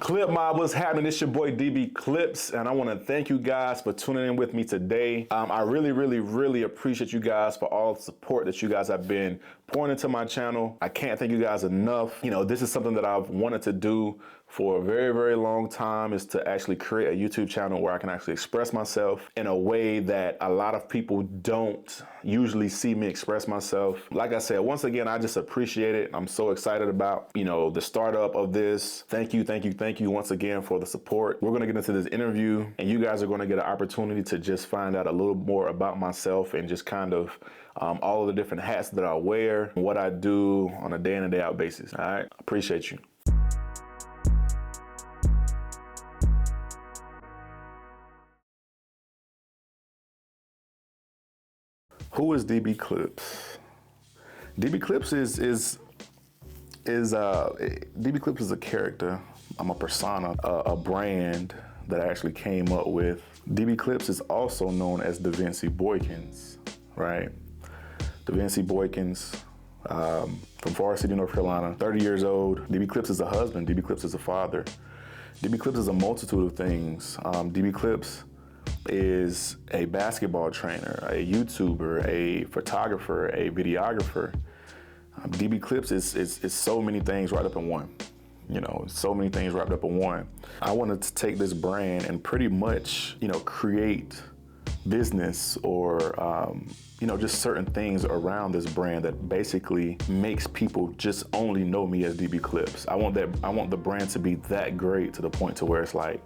Clip Mob, what's happening? It's your boy Dbclipz, and I want to thank you guys for tuning in with me today. I really appreciate you guys for all the support that you guys have been pouring into my channel. I can't thank you guys enough. You know, this is something that I've wanted to do for a very long time, is to actually create a YouTube channel where I can actually express myself in a way that a lot of people don't usually see me express myself. Like I said, once again, I just appreciate it. I'm so excited about, you know, the startup of this. Thank you once again for the support. We're going to get into this interview, and you guys are going to get an opportunity to just find out a little more about myself and just kind of all of the different hats that I wear, what I do on a day in and day out basis. All right. Appreciate you. Who is Dbclipz? Dbclipz Dbclipz is a character. I'm a persona, a brand that I actually came up with. Dbclipz is also known as Dbclipz, right? Dbclipz, from Forest City, North Carolina, 30 years old. Dbclipz is a husband. Dbclipz is a father. Dbclipz is a multitude of things. Dbclipz is a basketball trainer, a YouTuber, a photographer, a videographer. Dbclipz is so many things wrapped up in one. You know, so many things wrapped up in one. I wanted to take this brand and pretty much, you know, create business or, you know, just certain things around this brand that basically makes people just only know me as Dbclipz. I want the brand to be that great to the point to where it's like,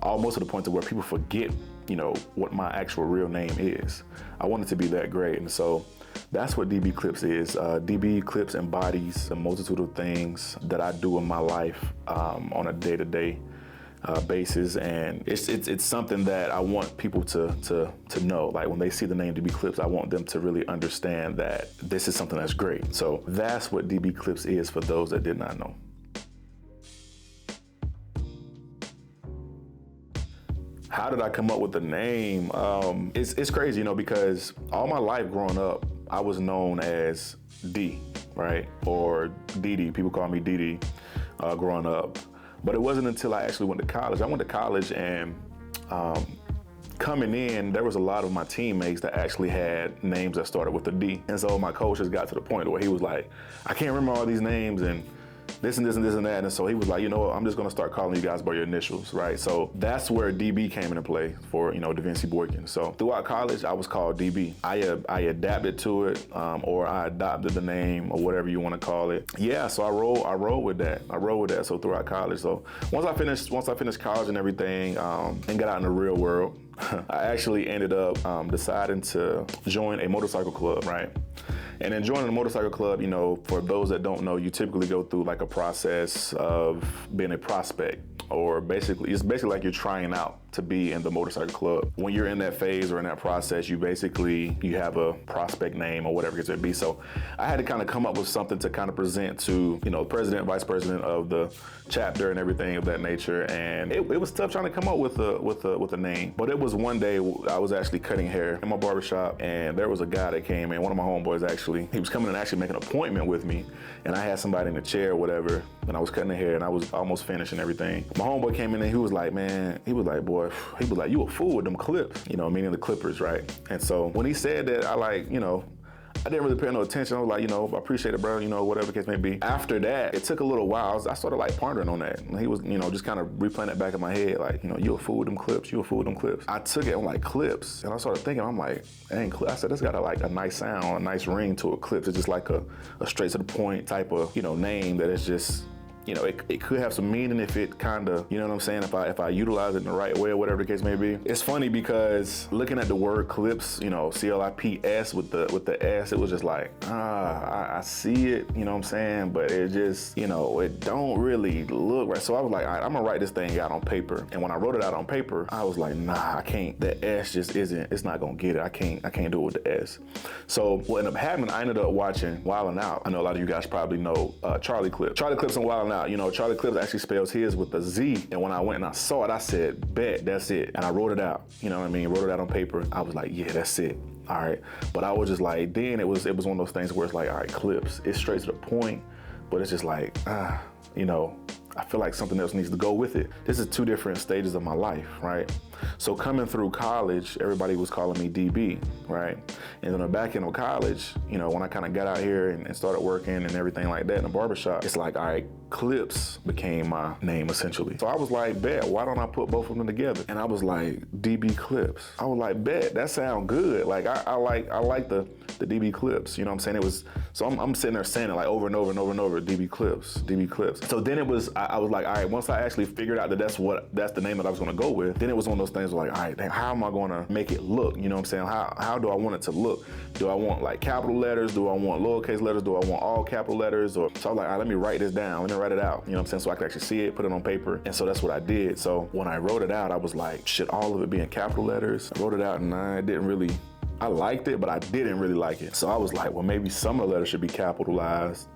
almost to the point to where people forget, you know, what my actual real name is. I want it to be that great. And so that's what Dbclipz is. Dbclipz embodies a multitude of things that I do in my life on a day-to-day basis. And it's something that I want people to know. Like when they see the name Dbclipz, I want them to really understand that this is something that's great. So that's what Dbclipz is for those that did not know. How did I come up with the name? It's crazy, you know, because all my life growing up, I was known as D, right? Or DD. People call me DD growing up. But it wasn't until I actually went to college. I went to college, and coming in, there was a lot of my teammates that actually had names that started with a D. And so my coach just got to the point where he was like, I can't remember all these names and this and this and this and that. And so he was like, you know what, I'm just gonna start calling you guys by your initials, right? So that's where DB came into play for, you know, Dbclipz. So throughout college, I was called DB. I adapted to it, or I adopted the name or whatever you wanna call it. Yeah, so I rolled with that. So throughout college. So once I finished college and everything, and got out in the real world, I actually ended up deciding to join a motorcycle club, right? And in joining a motorcycle club, you know, for those that don't know, you typically go through like a process of being a prospect, or it's basically like you're trying out to be in the motorcycle club. When you're in that phase or in that process, you have a prospect name or whatever it may be. So I had to kind of come up with something to kind of present to, you know, president, vice president of the chapter and everything of that nature. And it was tough trying to come up with a name. But it was one day I was actually cutting hair in my barbershop, and there was a guy that came in, one of my homeboys actually. He was coming and actually making an appointment with me, and I had somebody in the chair or whatever, and I was cutting the hair and I was almost finished and everything. My homeboy came in and he was like, boy, he was like, you a fool with them clips, you know, meaning the clippers, right? And so when he said that, I didn't really pay no attention. I was like, you know, I appreciate it, bro, you know, whatever the case may be. After that, it took a little while. I started like pondering on that. And he was, you know, just kind of replaying it back in my head, like, you know, you a fool with them clips, you a fool with them clips. I took it, I'm like, clips. And I started thinking, I'm like, dang, I said, this got a nice sound, a nice ring to a clips. It's just like a straight to the point type of, you know, name that is just, you know, it could have some meaning if it kind of, you know what I'm saying, if I utilize it in the right way or whatever the case may be. It's funny because looking at the word clips, you know, CLIPS with the S, it was just like, I see it, you know what I'm saying, but it just, you know, it don't really look right. So I was like, all right, I'm gonna write this thing out on paper. And when I wrote it out on paper, I was like, nah, I can't. The S just isn't, it's not gonna get it. I can't do it with the S. So what ended up happening, I ended up watching Wild 'N Out. I know a lot of you guys probably know Charlie Clips. Charlie Clips and Wild 'N Out. You know, Charlie Clips actually spells his with a Z. And when I went and I saw it, I said, bet, that's it. And I wrote it out. You know what I mean? Wrote it out on paper. I was like, yeah, that's it. All right. But I was just like, then it was one of those things where it's like, all right, clips. It's straight to the point, but it's just like, you know, I feel like something else needs to go with it. This is 2 different stages of my life, right? So coming through college, everybody was calling me DB, right? And then the back end of college, you know, when I kind of got out here and started working and everything like that in the barbershop, it's like, all right, Clips became my name essentially. So I was like, bet, why don't I put both of them together? And I was like, Dbclipz. I was like, bet, that sound good. Like I like the Dbclipz, you know what I'm saying? It was, so I'm sitting there saying it like over and over and over and over, Dbclipz. So then it was, I was like, all right, once I actually figured out that that's the name that I was gonna go with, then it was one of those things where like, all right, dang, how am I gonna make it look? You know what I'm saying? How do I want it to look? Do I want like capital letters? Do I want lowercase letters? Do I want all capital letters? Or so I was like, all right, let me write this down. Let me write it out. You know what I'm saying? So I could actually see it, put it on paper. And so that's what I did. So when I wrote it out, I was like, should all of it be in capital letters? I wrote it out and I liked it, but I didn't really like it. So I was like, well, maybe some of the letters should be capitalized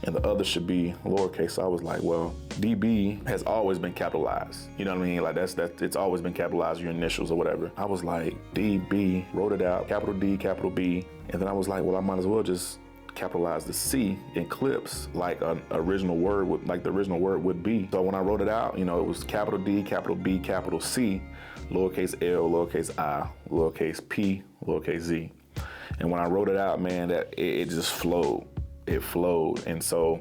and the others should be lowercase. So I was like, well, DB has always been capitalized. You know what I mean? Like it's always been capitalized, your initials or whatever. I was like, DB, wrote it out, capital D, capital B. And then I was like, well, I might as well just capitalize the C in Clips like an original word would, like the original word would be. So when I wrote it out, you know, it was capital D, capital B, capital C, lowercase L, lowercase I, lowercase P, lowercase Z. And when I wrote it out, man, that it just flowed. It flowed. And so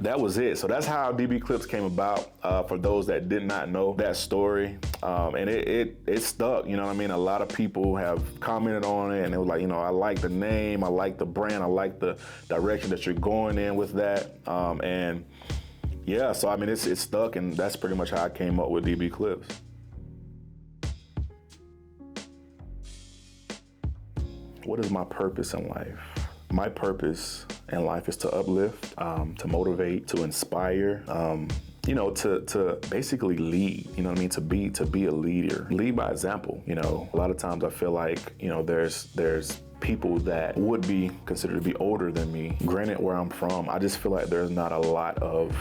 that was it. So that's how Dbclipz came about, for those that did not know that story. And it stuck, you know what I mean? A lot of people have commented on it and it was like, you know, I like the name, I like the brand, I like the direction that you're going in with that. And yeah, so I mean, it's stuck, and that's pretty much how I came up with Dbclipz. What is my purpose in life? My purpose in life is to uplift, to motivate, to inspire, you know, to basically lead, you know what I mean? To be a leader, lead by example. You know, a lot of times I feel like, you know, there's people that would be considered to be older than me. Granted, where I'm from, I just feel like there's not a lot of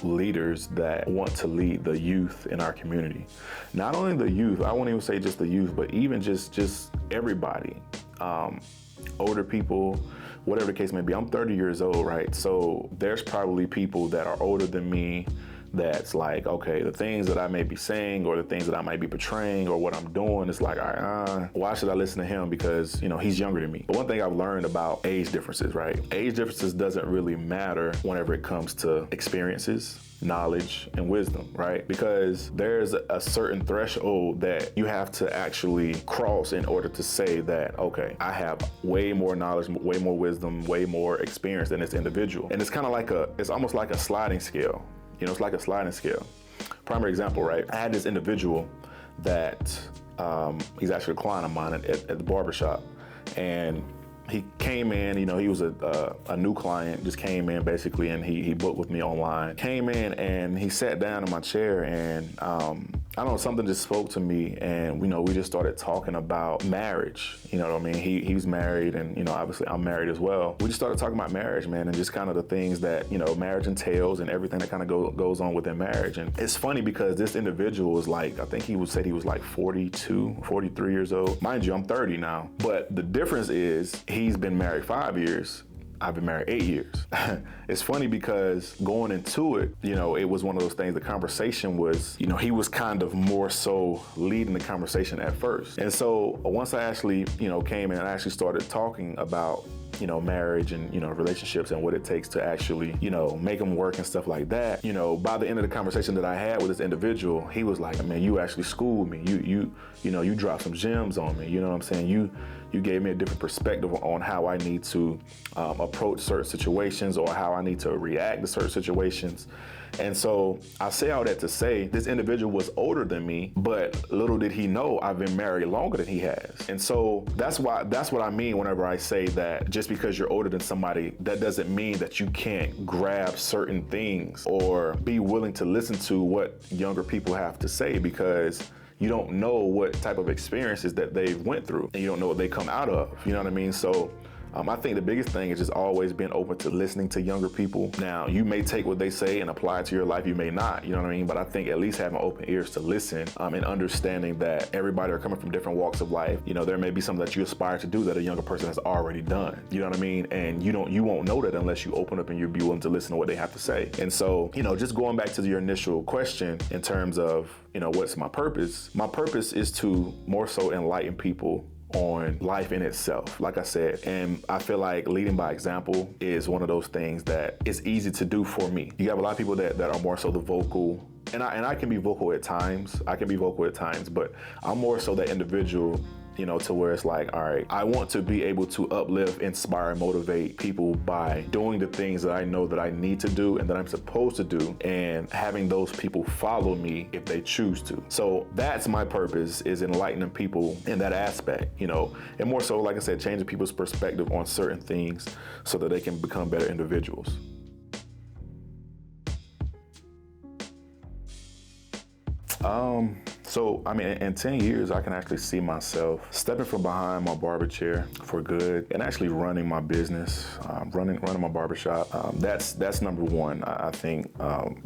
leaders that want to lead the youth in our community. Not only the youth, I won't even say just the youth, but even just everybody. Older people, whatever the case may be. I'm 30 years old, right? So there's probably people that are older than me that's like, okay, the things that I may be saying or the things that I might be portraying or what I'm doing, it's like, all right, why should I listen to him? Because, you know, he's younger than me. But one thing I've learned about age differences, right? Age differences doesn't really matter whenever it comes to experiences, knowledge, and wisdom, right? Because there's a certain threshold that you have to actually cross in order to say that, okay, I have way more knowledge, way more wisdom, way more experience than this individual. And it's kind of like it's almost like a sliding scale. You know, it's like a sliding scale. Primary example, right? I had this individual that he's actually a client of mine at the barbershop, and he came in, you know, he was a new client, just came in basically, and he booked with me online. Came in and he sat down in my chair, and I don't know, something just spoke to me, and, you know, we just started talking about marriage. You know what I mean? He's married, and, you know, obviously I'm married as well. We just started talking about marriage, man, and just kind of the things that, you know, marriage entails and everything that kind of goes on within marriage. And it's funny because this individual was like, I think he was like 42, 43 years old. Mind you, I'm 30 now. But the difference is he's been married 5 years. I've been married 8 years. It's funny because going into it, you know, it was one of those things, the conversation was, you know, he was kind of more so leading the conversation at first. And so once I actually, you know, came in and I actually started talking about, you know, marriage and, you know, relationships and what it takes to actually, you know, make them work and stuff like that. You know, by the end of the conversation that I had with this individual, he was like, man, you actually schooled me. You know, you dropped some gems on me. You know what I'm saying? You gave me a different perspective on how I need to approach certain situations or how I need to react to certain situations. And so I say all that to say this individual was older than me, but little did he know I've been married longer than he has. And so that's what I mean whenever I say that just because you're older than somebody, that doesn't mean that you can't grab certain things or be willing to listen to what younger people have to say, because you don't know what type of experiences that they've went through, and you don't know what they come out of. You know what I mean? So I think the biggest thing is just always being open to listening to younger people. Now, you may take what they say and apply it to your life, you may not, you know what I mean? But I think at least having open ears to listen, and understanding that everybody are coming from different walks of life. You know, there may be something that you aspire to do that a younger person has already done, you know what I mean? And you won't know that unless you open up and you be willing to listen to what they have to say. And so, you know, just going back to your initial question in terms of, you know, what's my purpose? My purpose is to more so enlighten people on life in itself, like I said. And I feel like leading by example is one of those things that is easy to do for me. You have a lot of people that are more so the vocal, and I can be vocal at times. But I'm more so that individual, you know, to where it's like, all right, I want to be able to uplift, inspire, and motivate people by doing the things that I know that I need to do and that I'm supposed to do, and having those people follow me if they choose to. So that's my purpose, is enlightening people in that aspect, you know, and more so, like I said, changing people's perspective on certain things so that they can become better individuals. So, I mean, in 10 years, I can actually see myself stepping from behind my barber chair for good and actually running my business, running my barbershop. That's number one. I think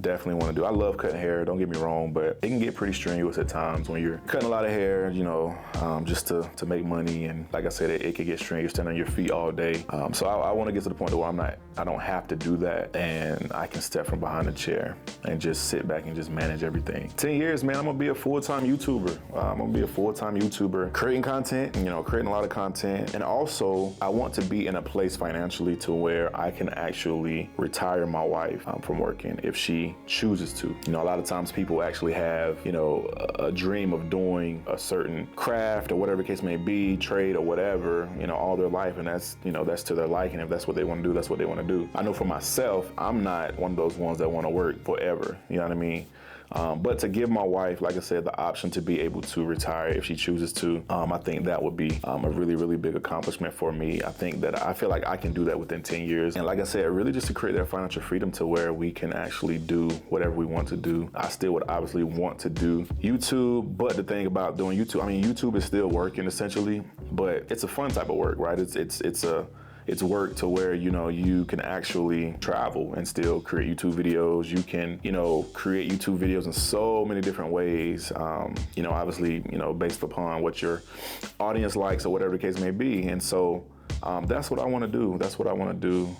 definitely want to do. I love cutting hair, don't get me wrong, but it can get pretty strenuous at times when you're cutting a lot of hair, you know, just to make money. And like I said, it could get strenuous, standing on your feet all day. So I want to get to the point where I don't have to do that, and I can step from behind the chair and just sit back and just manage everything. 10 years, man, I'm gonna be a full-time YouTuber. I'm gonna be a full-time YouTuber, creating content, you know, creating a lot of content. And also, I want to be in a place financially to where I can actually retire my wife from working if she chooses to. You know, a lot of times people actually have, you know, a dream of doing a certain craft or whatever the case may be, trade or whatever, you know, all their life. And that's, you know, that's to their liking. If that's what they want to do, that's what they want to do. I know for myself, I'm not one of those ones that want to work forever. You know what I mean? But to give my wife, like I said, the option to be able to retire if she chooses to, I think that would be a really, really big accomplishment for me. I think that I feel like I can do that within 10 years. And like I said, really just to create that financial freedom to where we can actually do whatever we want to do. I still would obviously want to do YouTube, but the thing about doing YouTube, I mean, YouTube is still working essentially, but it's a fun type of work, right? It's work to where, you know, you can actually travel and still create YouTube videos. You can, you know, create YouTube videos in so many different ways, you know, obviously, you know, based upon what your audience likes or whatever the case may be. And so that's what I want to do. That's what I want to do.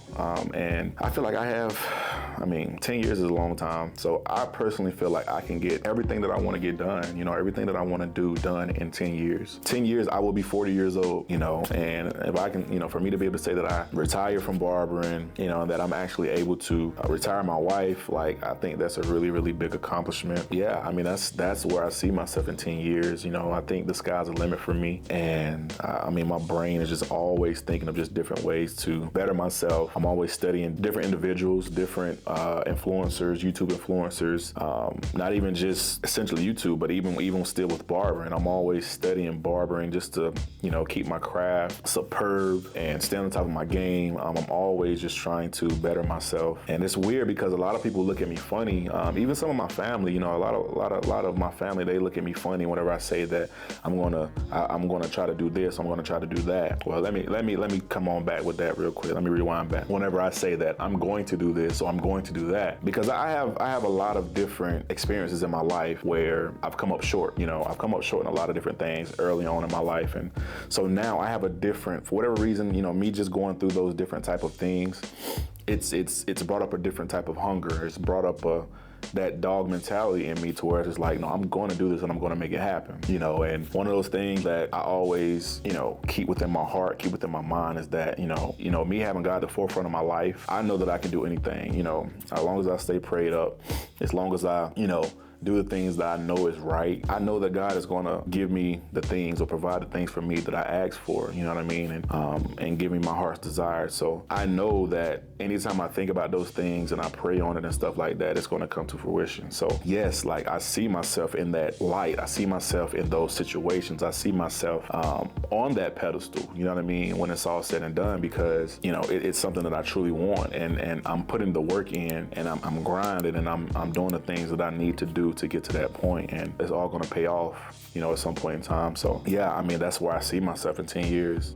And I feel like 10 years is a long time. So I personally feel like I can get everything that I want to get done, you know, everything that I want to do done in 10 years. 10 years, I will be 40 years old, you know, and if I can, you know, for me to be able to say that I retire from barbering, you know, that I'm actually able to retire my wife, like, I think that's a really, really big accomplishment. Yeah, I mean, that's where I see myself in 10 years. You know, I think the sky's the limit for me. And I mean, my brain is just always thinking of just different ways to better myself. I'm always studying different individuals, different influencers, YouTube influencers, not even just essentially YouTube, but even still with barbering. I'm always studying barbering just to, you know, keep my craft superb and stay on top of my game. I'm always just trying to better myself. And it's weird because a lot of people look at me funny. Even some of my family, you know, a lot of my family, they look at me funny whenever I say that I'm gonna try to do this, I'm gonna try to do that. Well, let me come on back with that real quick. Let me rewind back. Whenever I say that I'm going to do this or I'm going to do that, because I have a lot of different experiences in my life where I've come up short. You know, I've come up short in a lot of different things early on in my life, and so now I have a different, for whatever reason, you know, me just going through those different type of things, it's brought up a different type of hunger. It's brought up that dog mentality in me to where it's like, no, I'm going to do this and I'm going to make it happen, you know. And one of those things that I always, you know, keep within my heart, keep within my mind is that, you know, me having God at the forefront of my life, I know that I can do anything, you know, as long as I stay prayed up, as long as I, you know, do the things that I know is right. I know that God is going to give me the things or provide the things for me that I ask for, you know what I mean? And give me my heart's desire. So I know that anytime I think about those things and I pray on it and stuff like that, it's going to come to fruition. So yes, like I see myself in that light. I see myself in those situations. I see myself on that pedestal, you know what I mean? When it's all said and done, because, you know, it's something that I truly want, and I'm putting the work in, and I'm grinding, and I'm doing the things that I need to do to get to that point, and it's all going to pay off, you know, at some point in time. So yeah, I mean, that's where I see myself in 10 years.